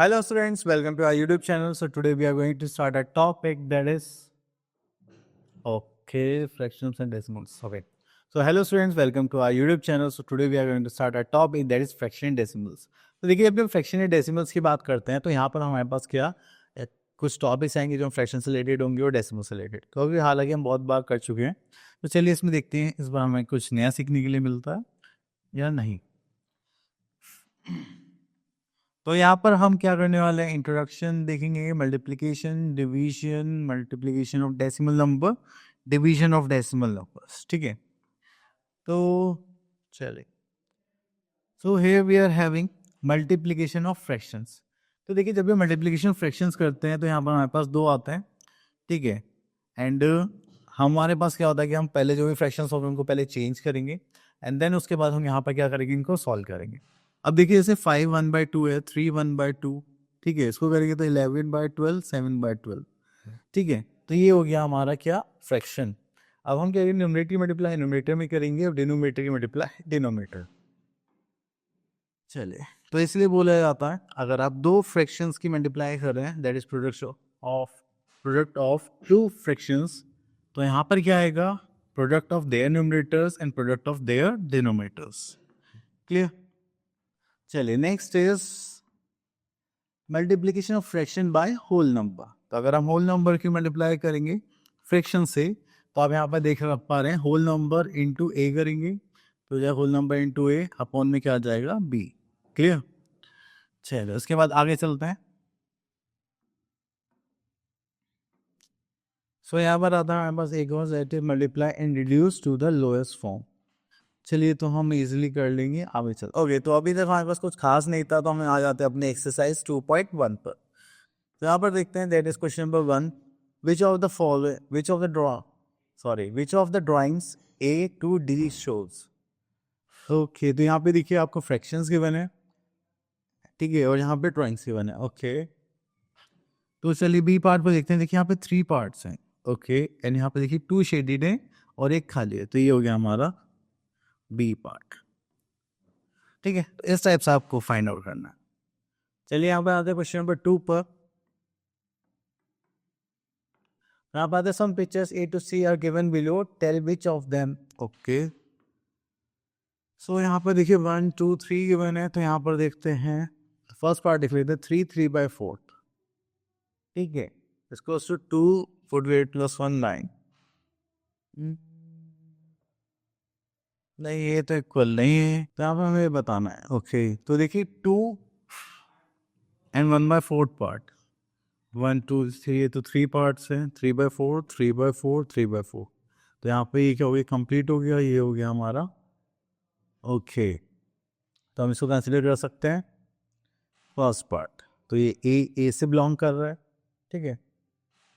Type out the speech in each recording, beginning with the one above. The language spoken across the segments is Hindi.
Hello students, welcome to our YouTube channel. So today we are going to start a topic that is fractions and decimals. Okay. So hello students, welcome to our YouTube channel. So today we are going to start a topic that is fraction and decimals. तो देखिए अभी हम फ्रैक्शन एंड डेसिमल्स की बात करते हैं तो यहाँ पर हमारे पास क्या कुछ टॉपिक्स आएंगे जो फ्रैक्शन से रिलेटेड होंगे और डेसिमल से रिलेटेड, तो अभी हालांकि हम बहुत बार कर चुके हैं। तो चलिए इसमें देखते हैं इस बार हमें कुछ नया सीखने के लिए मिलता है या नहीं। तो यहाँ पर हम क्या करने वाले हैं, इंट्रोडक्शन देखेंगे, multiplication, division, multiplication of decimal number, division of decimal numbers. ठीक है, तो चलिए, so here we are having multiplication of fractions. तो देखिए जब भी मल्टीप्लिकेशन ऑफ फ्रैक्शंस करते हैं तो यहाँ पर हमारे पास दो आते हैं, ठीक है। एंड हमारे पास क्या होता है कि हम पहले जो भी फ्रैक्शंस होंगे उनको पहले चेंज करेंगे एंड देन उसके बाद हम यहाँ पर क्या करेंगे, इनको सॉल्व करेंगे। अब देखिए जैसे 5 1/2 है, 3 1/2, ठीक है, इसको करेंगे तो 11/12, 7/12, ठीक है। तो ये हो गया हमारा क्या, फ्रैक्शन। अब हम क्या करेंगे, न्यूमरेटर की मल्टीप्लाई न्यूमरेटर में करेंगे और डिनोमिनेटर की मल्टीप्लाई डिनोमिनेटर। चलिए, तो इसलिए बोला जाता है अगर आप दो फ्रैक्शंस की मल्टीप्लाई कर रहे हैं that is product of two fractions, तो यहाँ पर क्या आएगा, product of their numerators and product of their denominators. Clear. चलिए next is multiplication of fraction by whole number. तो अगर हम होल नंबर की मल्टीप्लाई करेंगे फ्रैक्शन से तो आप यहाँ पर देख पा रहे हैं होल नंबर इंटू ए करेंगे तो जो होल नंबर इंटू ए अपॉन में क्या आ जाएगा, बी। क्लियर। चलिए उसके बाद आगे चलते हैं। सो यहाँ पर आता है हमारे पास एक और multiply and reduce to the lowest form. चलिए तो हम इजीली कर लेंगे, आगे चल। ओके, तो अभी तक हमारे पास कुछ खास नहीं था तो हम आ जाते हैं अपने एक्सरसाइज 2.1 पर। तो यहाँ पर देखते हैं that is question number 1, which of the drawings A to D shows. Okay, तो यहाँ पे देखिए आपको फ्रैक्शंस गिवन है, ठीक है, और यहाँ पे ड्राइंग्स गिवन है। ओके, तो चलिए बी पार्ट पर देखते हैं। देखिए यहाँ पे 3 पार्ट्स हैं, ओके, एंड यहाँ पे देखिए 2 शेडेड है और एक खाली है, तो ये हो गया हमारा बी पार्ट। ठीक है, तो इस टाइप से आपको फाइंड आउट करना है। चलिए यहाँ पे आते हैं क्वेश्चन नंबर 2 पर। यहाँ पर some pictures A to C are given below, tell which of them. Okay, so यहाँ पर देखिए 1 2 3 गिवन है, तो यहाँ पर देखते हैं फर्स्ट पार्ट देख लेते हैं, 3 3/4, ठीक है, इसको 2 फुट वेट प्लस 1 9। नहीं, ये तो इक्वल नहीं है, तो यहाँ पर हमें बताना है। ओके, तो देखिए 2 एंड 1/4 पार्ट, 1 2 3, तो 3 पार्ट्स हैं, 3/4 3/4 3/4, तो यहाँ पे ये क्या हो गया, कंप्लीट हो गया, ये हो गया हमारा। ओके, तो हम इसको कंसिडर कर सकते हैं फर्स्ट पार्ट। तो ये ए से बिलोंग कर रहा है, ठीक है,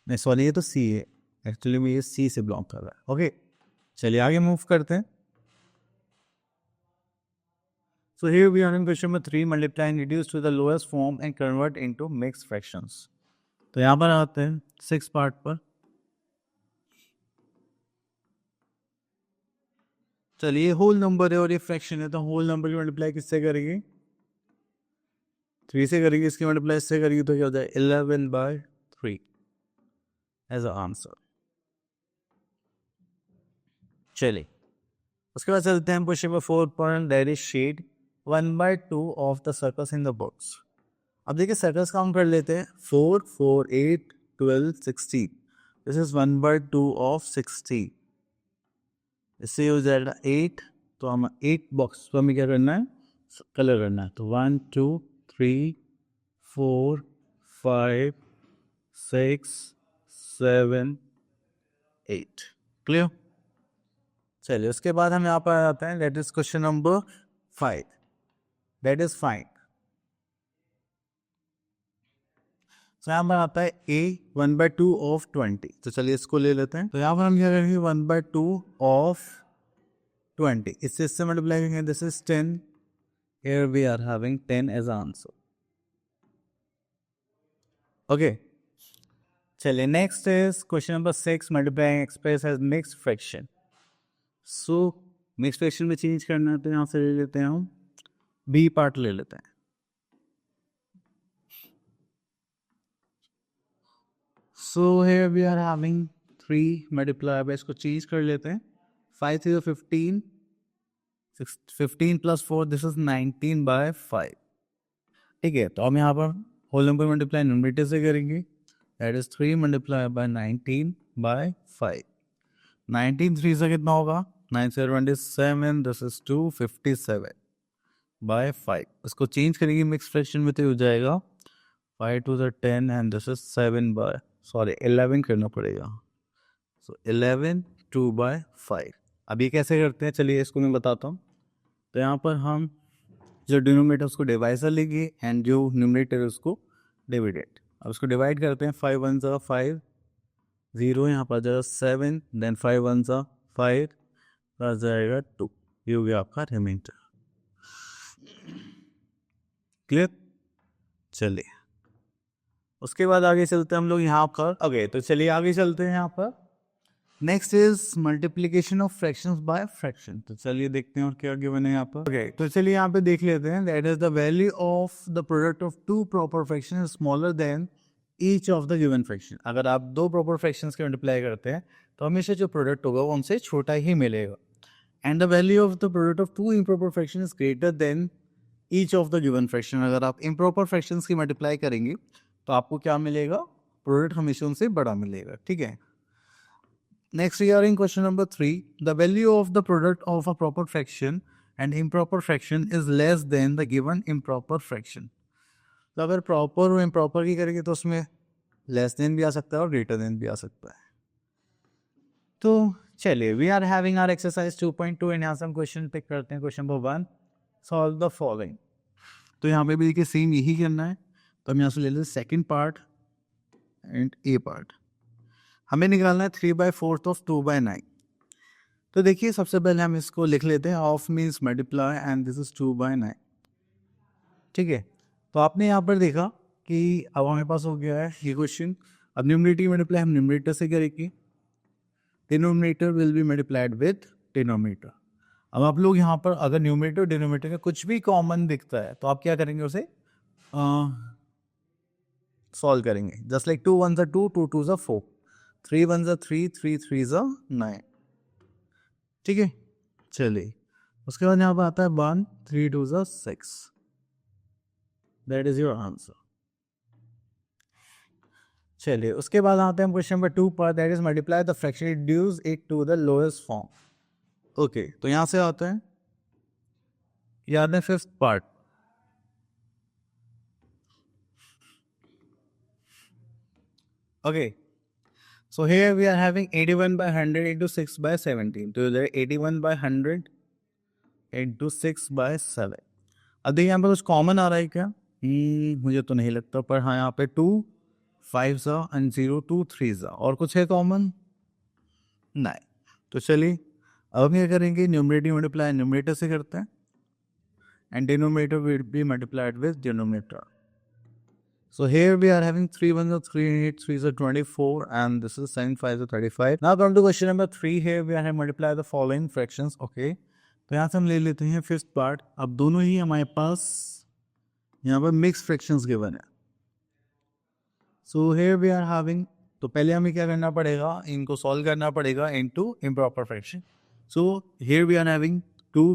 नहीं सॉरी ये तो सी है, एक्चुअली में ये सी से बिलोंग कर रहा है। ओके, चलिए आगे मूव करते हैं। So here we are in question number 3, multiply and reduce to the lowest form and convert into mixed fractions. तो यहाँ पर आते हैं 6 पार्ट पर। चलिए होल नंबर है और ये फ्रैक्शन है, तो होल नंबर की मल्टीप्लाई किससे करेंगे, 3 से करेंगे, इसकी मल्टीप्लाई इससे करेंगे तो क्या हो जाए 11/3 एज अ आंसर। चलिए उसके बाद चलते हैं क्वेश्चन नंबर 4 पर, that is shade 1/2 of the circles in the box. अब देखिए सर्कल्स काउंट कर लेते हैं, 4 4 8 12 16, दिस इज 1/2 ऑफ 60, इससे हो जाएगा 8, तो हम 8 बॉक्स तो हमें क्या करना है, कलर करना है। तो 1 2 3 4 5 6 7 8। क्लियर। चलिए उसके बाद हम यहाँ पर आ जाते हैं, that is question number 5, that is find. तो यहाँ पर आता है a 1/2 ऑफ 20, तो चलिए इसको ले लेते हैं। तो यहाँ पर हम क्या करेंगे 1/2 ऑफ 20, इससे मल्टीप्लाई करेंगे, this is 10, here we are having 10 as answer। Okay, चलिए next is question number 6, multiplying express as mixed fraction. So mixed fraction में चेंज करना है तो यहाँ से ले लेते हैं हम बी पार्ट ले लेते हैं। So here we are having 3 multiply by, इसको चेंज कर लेते हैं, 5 3 15, 15 प्लस 4 दिस इज 19 बाय 5। ठीक है, तो हम यहाँ पर होल नंबर मल्टीप्लाई न्यूमरेटर से करेंगे, that is 3 multiply by 19 by 5। 19 3 से कितना होगा, 9 से 27, दिस इज 257 बाय 5। इसको चेंज करेंगे मिक्स फ्रैक्शन में तो हो जाएगा 5 to the 10 and this is 7 by 11 करना पड़ेगा, सो 11 2 बाय 5। अब ये कैसे करते हैं, चलिए इसको मैं बताता हूँ। तो यहाँ पर हम जो डिनोमिनेटर उसको डिवाइजर लेंगे एंड जो न्यूमरेटर है उसको डिविडेड। अब उसको डिवाइड करते हैं, 5 1 ज़ा 5, 0 यहाँ पर जाएगा 7, देन 5 1 ज़ा 5 प्लस जाएगा 2, ये हो गया आपका रिमाइंडर। क्लियर, चलिए उसके बाद आगे चलते हैं हम लोग यहाँ पर। ओके, तो चलिए आगे चलते हैं यहाँ पर। Next is multiplication of fractions by fraction. तो चलिए देखते हैं और क्या गिवन है यहाँ पर। ओके, तो चलिए यहाँ पे देख लेते हैं, that is the value of the product of 2 proper fraction is smaller than each of the given fraction. अगर आप 2 प्रॉपर फ्रैक्शंस के मल्टीप्लाई करते हैं तो हमेशा जो प्रोडक्ट होगा वो उनसे छोटा ही मिलेगा। And the value of the product of 2 improper fraction is greater than each of the given fraction. अगर आप इम्प्रॉपर फ्रैक्शंस की मल्टीप्लाई करेंगे तो आपको क्या मिलेगा, प्रोडक्ट हमेशा उनसे बड़ा मिलेगा। ठीक है, next we are in question number 3, the value of the product of a proper fraction and improper fraction is less than the given improper fraction। तो अगर प्रॉपर और इम्प्रॉपर की करेंगे तो उसमें लेस देन भी आ सकता है और ग्रेटर देन भी आ सकता है। तो चलिए we are having our exercise 2.2 and यहाँ से हम क्वेश्चन पिक करते हैं। Question number 1, solve the following. तो यहाँ पे भी देखिए सेम यही करना है, तो हम यहाँ से ले लेते हैं second part and A part. हमें निकालना है 3/4 ऑफ 2/9। तो देखिए सबसे पहले हम इसको लिख लेते हैं, of means multiply and this is 2/9। ठीक है, तो आपने यहाँ पर देखा कि अब हमारे पास हो गया है ये क्वेश्चन। अब न्यूमरेटर मल्टीप्लाई हम न्यूमरेटर से करेंगे, denominator will be multiplied with denominator. अब आप लोग यहाँ पर अगर न्यूमरेटर डिनोमिनेटर का कुछ भी कॉमन दिखता है तो आप क्या करेंगे, उसे सॉल्व करेंगे। Just like 2 1 2, 2 2 4, 3 1 3, 3 3 9। ठीक है, चलिए उसके बाद यहाँ पर आता है 1 3 2 6, दैट इज योर आंसर। चलिए उसके बाद आते हैं क्वेश्चन नंबर 2 पर, that is multiply the fraction, reduce it to the lowest form. Okay, तो यहाँ से आता है, याद है fifth part. Okay, so here we are having 81/100 into 6/17. तो इधर 81/100 into 6/7। अब देखिए यहाँ पर कुछ कॉमन आ रहा है क्या, मुझे तो नहीं लगता, पर हाँ यहाँ पे 2 5 सा एंड 0 2 3 सा, और कुछ है कॉमन नहीं। तो चलिए अब क्या करेंगे, न्यूमरेटर मल्टीप्लाई न्यूमरेटर से करते हैं and denominator will be multiplied with denominator. So here we are having 3 1 3 8 3 24 and this is 7 5 35। Now come to question number 3, here we are multiply the following fractions। Okay, तो यहाँ से हम ले लेते हैं फिफ्थ पार्ट। अब दोनों ही हमारे पास यहाँ पर मिक्स फ्रैक्शंस गिवन है। So here we are having, तो पहले हमें क्या करना पड़ेगा, इनको सॉल्व करना पड़ेगा into improper fraction. So here we are having 2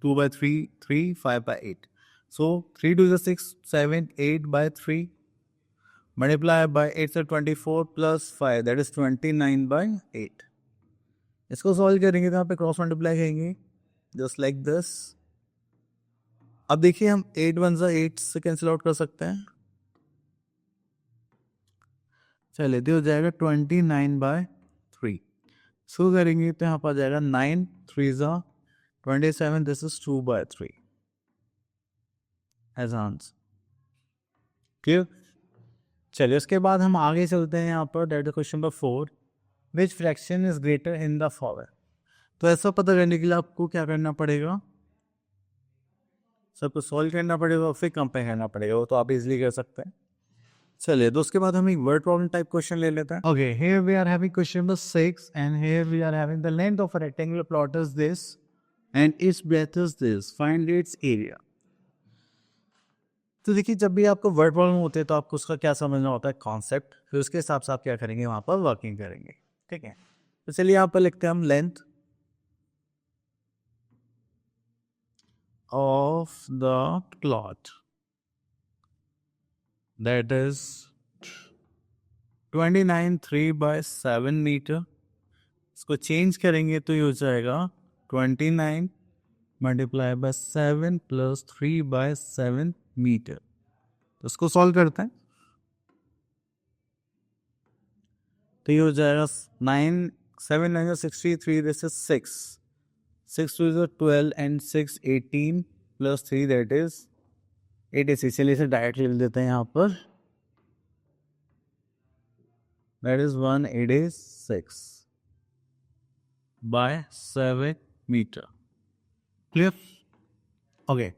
2/3 3 5/8। So 3 2 6 7 8/3 multiplied by 8 से 24 plus 5 that is 29/8। इसको सॉल्व करेंगे तो यहाँ पे क्रॉस मल्टीप्लाई करेंगे जस्ट लाइक दिस। अब देखिए हम 8 1 8 से कैंसिल आउट कर सकते हैं, चलिए तो हो जाएगा 29/3। सो करेंगे तो यहाँ पर आ जाएगा 9 3 27, this is 2/3 as answer. Clear, चलिए उसके बाद हम आगे चलते हैं यहाँ पर, that is question number 4, which fraction is greater in the following. तो ऐसा पता करने के लिए आपको क्या करना पड़ेगा, सबको सॉल्व करना पड़ेगा और फिर कंपेयर करना पड़ेगा, वो तो आप इजीली कर सकते हैं। चलिए तो उसके बाद हम एक वर्ड प्रॉब्लम टाइप क्वेश्चन ले लेते हैं। Okay, here we are having question number 6 and here we are having the length of a rectangular plot is this and its breadth is this, find its area. तो देखिए जब भी आपको वर्ड प्रॉब्लम होते हैं तो आपको उसका क्या समझना होता है, कॉन्सेप्ट, फिर उसके हिसाब से आप क्या करेंगे, वहाँ पर वर्किंग करेंगे। ठीक है, तो चलिए यहाँ पर लिखते हैं हम length of the cloth that is 29.3/7 metre. इसको चेंज करेंगे तो ये हो जाएगा 29 मल्टीप्लाई बाय 7 प्लस 3/7 मीटर। तो इसको सॉल्व करते हैं तो ये हो जाएगा 9 7 9 63, this is 6 6 2 is 12 and 6 18 plus 3 that is 86। चलिए इसे डायरेक्टली लिख देते हैं यहाँ पर, that is 186 by 7 meter। Clear? Okay,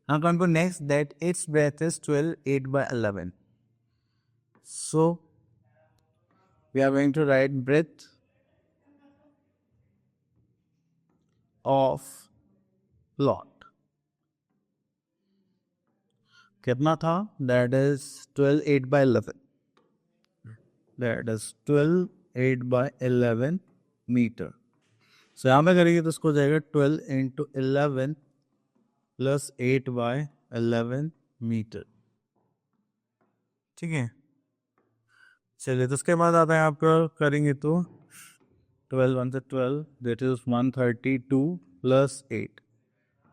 now come to next, that its breadth is 12 8/11। So we are going to write breadth of plot कितना था, that is 12 8/11, that is 12 8/11 metre. So यहाँ पे करेंगे तो इसको हो जाएगा 12 into 11 प्लस 8/11 मीटर। ठीक है, चलिए तो उसके बाद आता है आपका करेंगे तो 12 1 से 12, that is 132 plus 8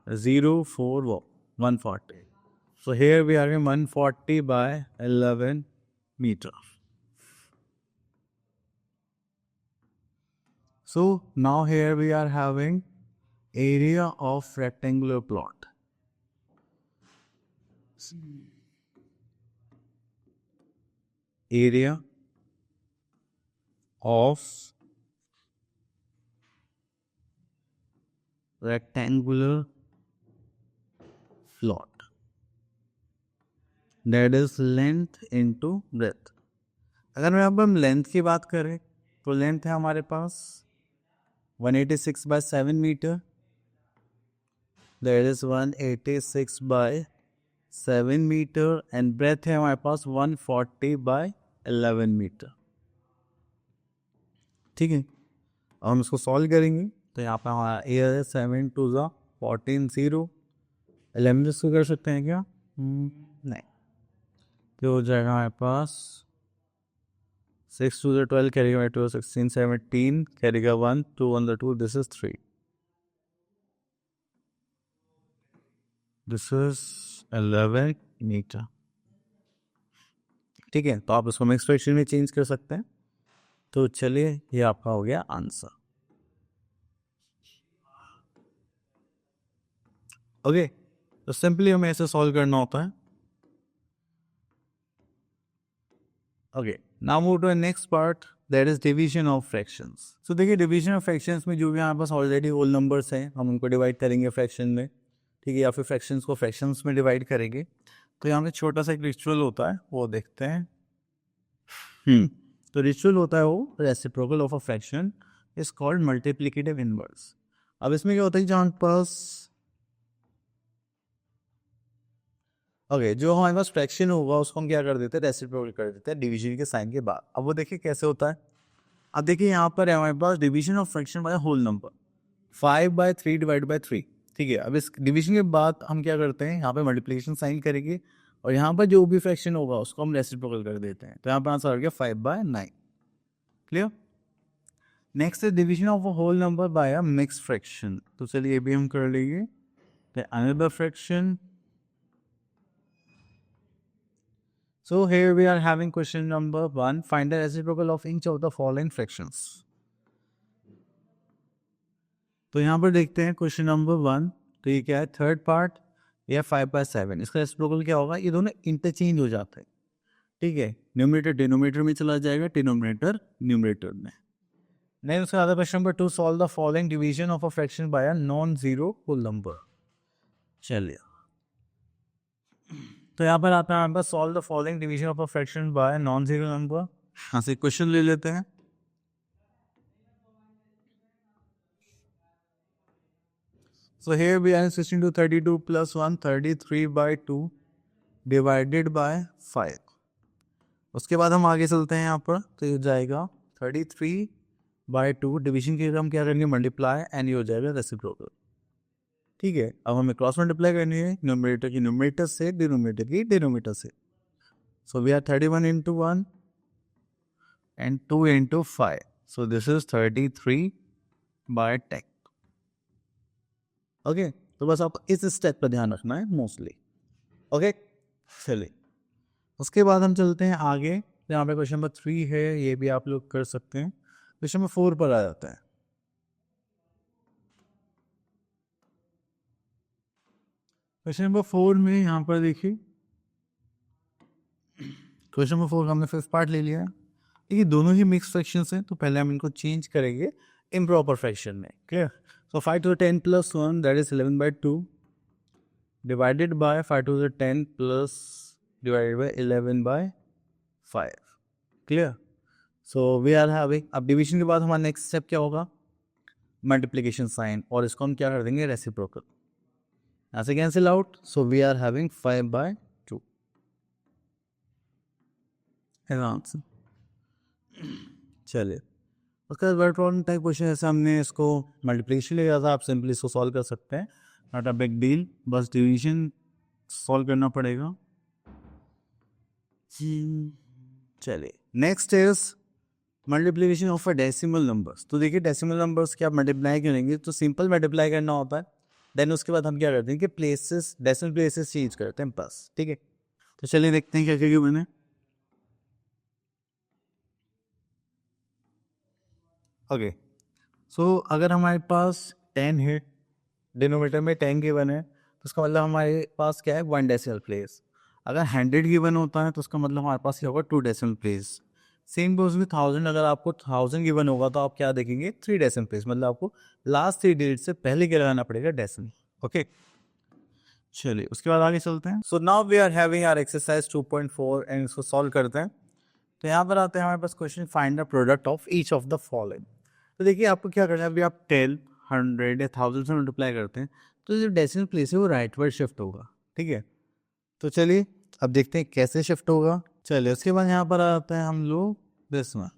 0 4 140। So here we are in 140/11 meter. So now here we are having area of rectangular plot. Area of rectangular plot, that is length into breadth। अगर मैं अब हम लेंथ की बात करें तो लेंथ है हमारे पास 186/7 metre, that is 186/7 metre, and breadth है हमारे पास 140/11 मीटर। ठीक है, अब हम इसको सॉल्व करेंगे तो यहाँ पे हमारा एयर है 7 2 ज़ा 14 0। 11 इसको कर सकते हैं क्या, नहीं, तो हो जाएगा हमारे पास 6 2 ज़ा 12 करेगा 2 16 17 करेगा 1 2 1 2, this is 3, this is 11 metre. ठीक है, तो आप इसको हम एक्सप्रेशन में चेंज कर सकते हैं। तो चलिए ये आपका हो गया आंसर। ओके, तो सिंपली हमें ऐसे सॉल्व करना होता है। Okay, now move to next part, that is division of fractions. So देखिए डिवीजन ऑफ फ्रैक्शंस में जो भी हमारे पास ऑलरेडी होल नंबर्स हैं हम उनको डिवाइड करेंगे फ्रैक्शन में। ठीक है, या फिर फ्रैक्शंस को फ्रैक्शंस में डिवाइड करेंगे। तो यहाँ पे छोटा सा एक रिचुअल होता है वो देखते हैं। तो रिचुअल होता है वो reciprocal of a fraction is called multiplicative inverse. अब इसमें क्या होता है जहाँ पास जो हमारे पास फ्रैक्शन होगा उसको हम क्या कर देते हैं, रेसिप्रोकल कर देते हैं डिवीजन के साइन के बाद। अब वो देखिए कैसे होता है। अब देखिए यहाँ पर है हमारे पास division of fraction by whole number 5/3 divide by 3। ठीक है, अब इस डिवीजन के बाद हम क्या करते हैं, यहाँ पे मल्टीप्लिकेशन साइन करेंगे और यहाँ पर जो भी फ्रैक्शन होगा उसको हम रेसिप्रोकल कर देते हैं। तो यहाँ पर आंसर आ गया 5/9। क्लियर? नेक्स्ट है division of a whole number by a mix fraction. तो चलिए ये भी हम कर लेंगे। Another fraction. So here we are having question number 1. Find the reciprocal of each of the following fractions. तो यहाँ पर देखते हैं क्वेश्चन नंबर 1। तो ये क्या है, थर्ड पार्ट या 5/7। इसका रेसिप्रोकल क्या होगा, ये दोनों इंटरचेंज हो जाते हैं। ठीक है, न्यूमरेटर डिनोमिनेटर में चला जाएगा, डिनोमिनेटर न्यूमरेटर में। नेक्स्ट उसका other question number 2, solve the following division of a fraction by a non zero whole number. चलिए तो यहाँ पर आता है हमारे पास solve the following division of a fraction by non zero number. यहाँ से क्वेश्चन ले लेते हैं। So here we are 16 to 32 plus 1 33/2, divided by 5। उसके बाद हम आगे चलते हैं यहाँ पर, तो ये हो जाएगा 33/2। डिवीजन के हम क्या करेंगे, मल्टीप्लाई, एंड ये हो जाएगा रेसिप्रोकल। ठीक है, अब हमें क्रॉस मल्टीप्लाई करनी है न्यूमरेटर की न्यूमरेटर से, डिनोमिनेटर की डिनोमिनेटर से। So we are 31 into 1 and 2 into 5. So this is 33/10. Okay, तो बस आपको इस स्टेप पर ध्यान रखना है मोस्टली। ओके, चलिए उसके बाद हम चलते हैं आगे। यहाँ पे क्वेश्चन नंबर 3 है, ये भी आप लोग कर सकते हैं। क्वेश्चन नंबर 4 पर आ जाता है। क्वेश्चन नंबर 4 में यहाँ पर देखिए, क्वेश्चन नंबर 4 हमने फिफ्थ पार्ट ले लिया है। देखिए दोनों ही मिक्स फ्रैक्शंस हैं, तो पहले हम इनको चेंज करेंगे इम्प्रॉपर फ्रैक्शन में। Clear? So 5 to the 10 plus 1, that is 11/2, divided by 5 to the 10 plus divided by 11/5. Clear? So we are having, अब डिवीजन के बाद हमारा नेक्स्ट स्टेप क्या होगा, मल्टीप्लिकेशन साइन, और इसको हम क्या कर देंगे, रेसिप्रोकल। ऐसे cancel out, so we are having 5/2 है आंसर। चलिए उसके बाद वर्ड प्रॉब्लम टाइप क्वेश्चन, जैसे हमने इसको मल्टीप्लिकेशन लिया था, आप सिंपली इसको सॉल्व कर सकते हैं, नॉट अ बिग डील, बस डिवीजन सॉल्व करना पड़ेगा। चलिए next is multiplication of a decimal numbers. तो देखिए डेसिमल नंबर्स के आप मल्टीप्लाई करेंगे तो सिंपल मल्टीप्लाई करना होता है, देन उसके बाद हम क्या करते हैं कि प्लेसेस, डेसिमल प्लेसेस चेंज करते हैं बस। ठीक है, तो चलिए देखते हैं क्या क्या बने। ओके, सो अगर हमारे पास 10 है, डिनोमीटर में 10 गिवन है, तो उसका मतलब हमारे पास क्या है, 1 डेसिमल प्लेस। अगर 100 गिवन होता है तो उसका मतलब हमारे पास क्या होगा, 2 decimal place. Same goes with 1000, अगर आपको 1000 गिवन होगा तो आप क्या देखेंगे, 3 डेसिमल प्लेस, मतलब आपको लास्ट 3 डिजिट से पहले क्या लगाना पड़ेगा, डेसिमल। ओके, चलिए उसके बाद आगे चलते हैं। So now we are having our exercise 2.4 and इसको सॉल्व करते हैं। तो यहाँ पर आते हैं हमारे पास question, find the product of each of the following. तो देखिए आपको क्या करना है, अभी आप 10, 100 या 1000 से मल्टीप्लाई करते हैं तो जो डेसिमल प्लेस है वो राइट वर्ड शिफ्ट होगा। ठीक है, तो चलिए अब देखते हैं कैसे शिफ्ट होगा। चलिए उसके बाद यहाँ पर आते हैं हम लोग दिस में।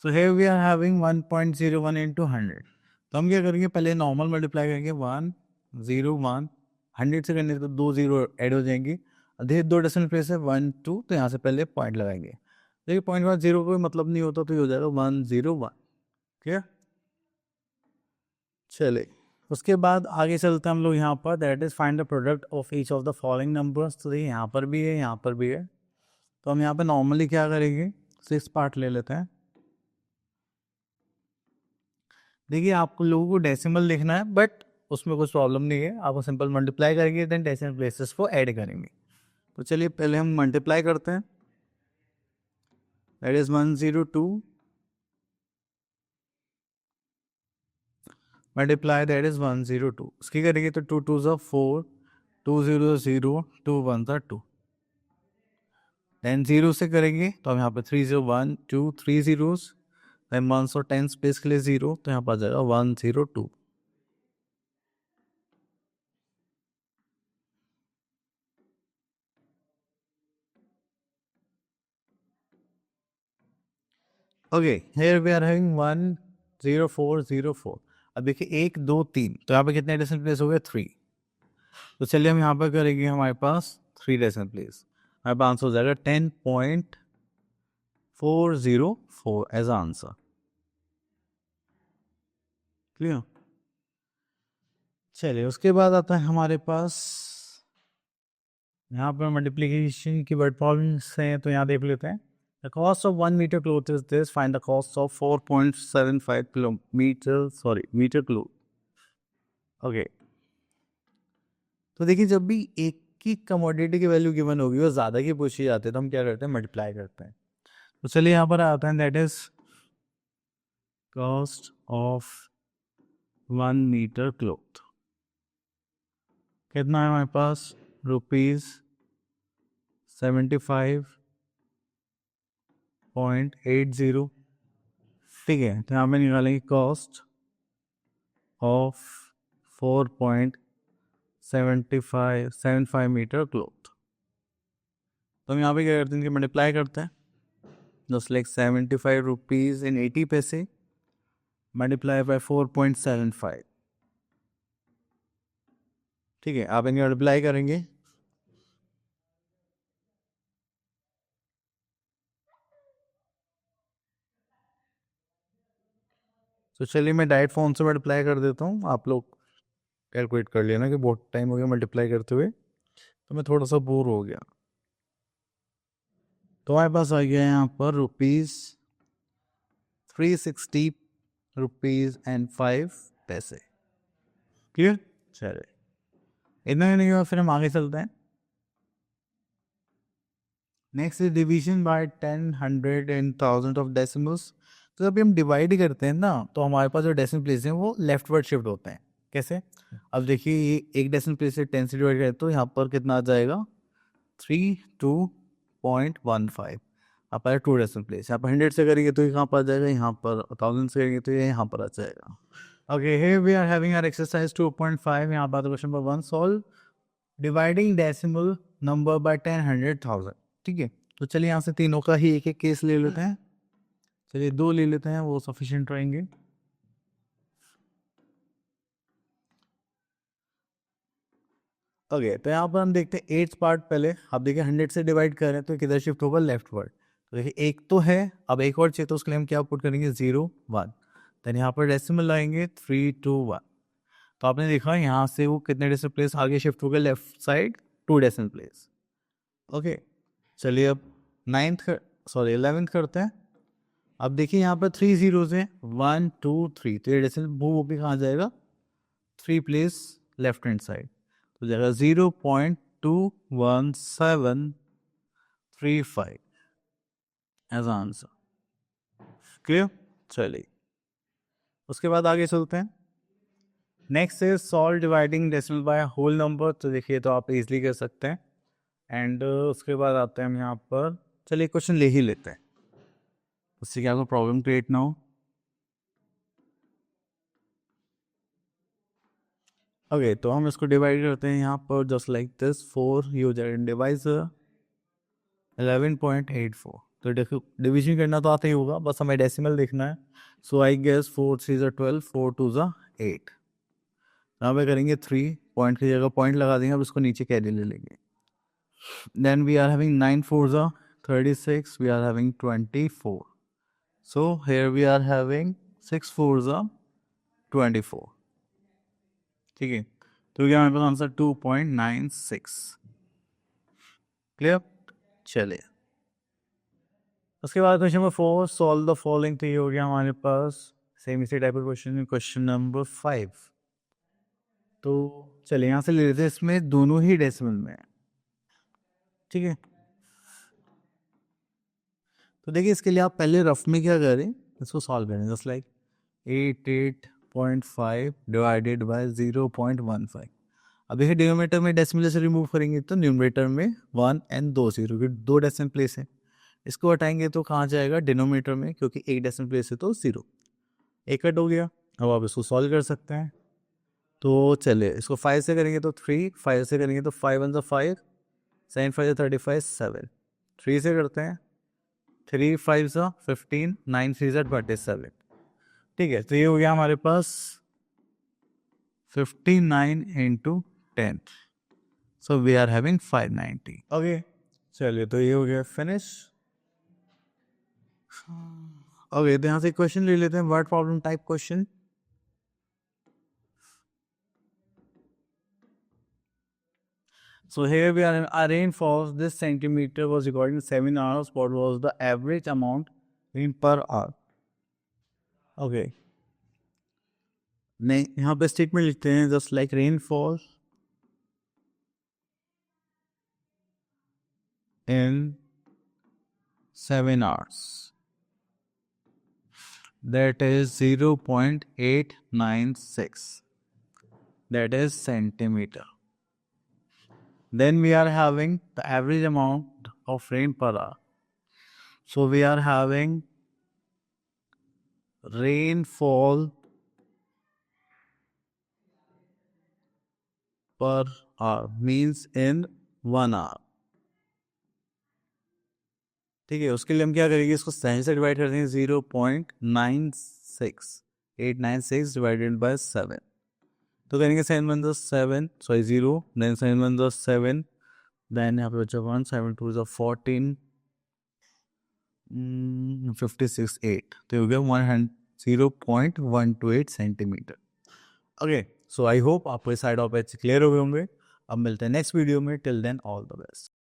So here we are having 1.01 into 100। तो हम क्या करेंगे, पहले नॉर्मल मल्टीप्लाई करेंगे, 101, 100 से करने तो 2 0 ऐड हो जाएंगे, देखिए 2 डेसिमल प्लेस है 1 2, तो यहाँ से पहले पॉइंट लगाएंगे। देखिए पॉइंट 1 0 कोई मतलब नहीं होता, तो ये हो जाएगा 101। ठीक, चले उसके बाद आगे चलते हैं हम लोग यहाँ पर, that is find the product of each of the following numbers. तो देखिए यहाँ पर भी है, यहाँ पर भी है, तो हम यहाँ पे नॉर्मली क्या करेंगे, 6 पार्ट ले लेते हैं। देखिए आपको लोगों को डेसिमल लिखना है, बट उसमें कुछ प्रॉब्लम नहीं है, आपको सिंपल मल्टीप्लाई करेंगे, देन डेसिमल प्लेसेस को ऐड करेंगे। तो चलिए पहले हम मल्टीप्लाई करते हैं, that is 102 multiply that is 102, उसकी करेंगे तो 2 2 4, 2 0 0, 2 1 2, देन 0 से करेंगे तो हम यहाँ पर 3 0 1 2 3 zeros, देन 1 और 10 स्पेस के लिए 0, तो यहाँ पर आ जाएगा 102। Okay, here we are having 10404। अब देखिए 1 2 3, तो यहाँ पे कितने डेसिमल प्लेस हो गए, 3। तो चलिए हम यहाँ पर करेंगे, हमारे पास 3 डेसिमल प्लेस, हमारे पास आंसर हो जाएगा 10.404 एज आंसर। क्लियर? चलिए उसके बाद आता है हमारे पास, यहाँ पर मल्टीप्लिकेशन की वर्ड प्रॉब्लम्स हैं, तो यहाँ देख लेते हैं। The cost of 1 meter cloth is this. Find the cost of 4.75 meter cloth. Okay, तो देखिए जब भी एक की कमोडिटी की वैल्यू गिवन होगी, वो ज़्यादा की पूछी जाती है, तो हम क्या करते हैं, मल्टीप्लाई करते हैं। तो चलिए यहाँ पर आता है, that is cost of 1 metre cloth, कितना है हमारे पास, ₹75.80। ठीक है, तो यहाँ पे निकालेंगे कॉस्ट ऑफ 4.75 मीटर क्लॉथ। तो हम यहाँ पे क्या करते हैं कि मल्टीप्लाई करते हैं, जस्ट लाइक 75 रुपीज़ इन 80 पैसे मल्टीप्लाई बाय 4.75। ठीक है, आप इनका मल्टीप्लाई करेंगे तो चलिए मैं डायरेक्ट फ़ोन से मल्टीप्लाई कर देता हूँ, आप लोग कैलकुलेट कर लेना कि बहुत टाइम हो गया मल्टीप्लाई करते हुए, तो मैं थोड़ा सा बोर हो गया। तो हमारे पास आ गया यहाँ पर ₹360.05। क्लियर? चलिए, इतना ही नहीं हुआ, फिर हम आगे चलते हैं। Next is division bye 10, 100 and 1000 of decimals. तो जब भी हम डिवाइड करते हैं ना, तो हमारे पास जो डेसिमल प्लेस हैं वो लेफ्टवर्ड शिफ्ट होते हैं। कैसे? अब देखिए, ये एक डेसिमल प्लेस से 10 से डिवाइड करें तो यहाँ पर कितना आ जाएगा, 32.15। आप आए 2 डेसिमल प्लेस, यहाँ पर 100 से करेंगे तो ये कहाँ पर आ जाएगा, यहाँ पर 1000 से करेंगे तो ये यहाँ पर आ जाएगा। Okay, here we are having our exercise 2.5। यहाँ पर question number 1 solve dividing decimal number by 10, 100, 1000। ठीक है, तो चलिए यहाँ से तीनों का ही एक एक केस ले लेते हैं। चलिए 2 ले लेते हैं, वो सफिशिएंट रहेंगे। ओके, तो यहाँ पर हम देखते हैं 8 पार्ट। पहले आप देखिए 100 से डिवाइड कर रहे हैं तो किधर शिफ्ट होगा, लेफ्ट वर्ड। तो देखिए एक तो है, अब एक और चाहिए तो उसके लिए हम क्या पुट करेंगे, 0, 1। देन यहाँ पर डेसिमल लाएंगे 3, 2, 1। तो आपने देखा यहाँ से वो कितने डेसिमल प्लेस आगे शिफ्ट हो गए, left side 2 decimal place. Okay, चलिए अब 11th करते हैं। अब देखिए यहाँ पर 3 जीरोज हैं, 1, 2, 3। तो ये डेसिमल मूव होकर कहाँ जाएगा, 3 प्लेस लेफ्ट हैंड साइड, तो जाएगा 0.21735 एज आंसर। क्लियर? चलिए उसके बाद आगे चलते हैं। Next is solve dividing decimal by whole number. तो देखिए तो आप इजीली कर सकते हैं। एंड उसके बाद आते हैं हम यहाँ पर, चलिए क्वेश्चन ले ही लेते हैं, उससे क्या कोई प्रॉब्लम क्रिएट ना हो। ओके, तो हम इसको डिवाइड करते हैं यहाँ पर जस्ट लाइक दिस, 4 ये हो जाएगा डिवाइजर 11.84। तो देखो डिवीजन करना तो आता ही होगा, बस हमें डेसिमल देखना है। सो आई गेस 4 3 ज़ा 12, 4 2 ज़ा 8। यहाँ पे करेंगे 3 पॉइंट की जगह पॉइंट लगा देंगे, अब इसको नीचे कैरी ले लेंगे। देन वी आर हैविंग 9 4 ज़ा 36, we are having 24। So here we are having 6 4 ज़ा 24। ठीक है, तो क्या हमारे पास आंसर 2.96। क्लियर? चलिए उसके बाद question number 4 solve the following. तो ये हो गया हमारे पास सेम इसी टाइप का क्वेश्चन, क्वेश्चन नंबर 5। तो चलिए यहाँ से ले लेते हैं, इसमें दोनों ही डेसिमल में है। ठीक है, तो देखिए इसके लिए आप पहले रफ में क्या करें, इसको सॉल्व करें जस्ट लाइक 88.5 डिवाइडेड बाय 0.15। अब देखिए डिनोमिनेटर में डेसिमल से रिमूव करेंगे तो न्यूमरेटर में 1 एंड 2 0 की 2 डेसिमल प्लेस है, इसको हटाएंगे तो कहाँ जाएगा, डिनोमिनेटर में, क्योंकि एक डेसिमल प्लेस है तो 0, एक कट हो गया। अब आप इसको सॉल्व कर सकते हैं। तो चलिए इसको 5 से करेंगे तो 3, 5 से करेंगे तो 5 1 5, 7 5 35, 7। 3 से करते हैं, 3 5 15, 9 3 27। ठीक है, तो ये हो गया हमारे पास 59 into 10। So we are having 590। Okay, चलिए तो ये हो गया फिनिश। ओके, तो यहाँ से क्वेश्चन ले लेते हैं, word problem type question. So here we are, a rainfall this centimeter was recorded in 7 hours. What was the average amount rain per hour? Okay. नहीं, यहाँ पे स्टेटमेंट लिखते हैं just like rainfall in 7 hours. That is 0.896. That is centimeter. Then we are having the average amount of rain per hour. So we are having rainfall per hour means in 1 hour. ठीक है, उसके लिए हम क्या करेंगे, इसको 7 से डिवाइड कर देंगे, 0.96 डिवाइडेड बाय 7। तो करेंगे 7 सॉरी 0, देन 7 देन यहाँ पे बचा 1, 7 2 is 14, 56 8, तो हो गया 0.128 centimetre. Okay, so I hope आपको इस साइड ऑफ एच क्लियर हो गए होंगे। अब मिलते हैं नेक्स्ट वीडियो में, till then all the best.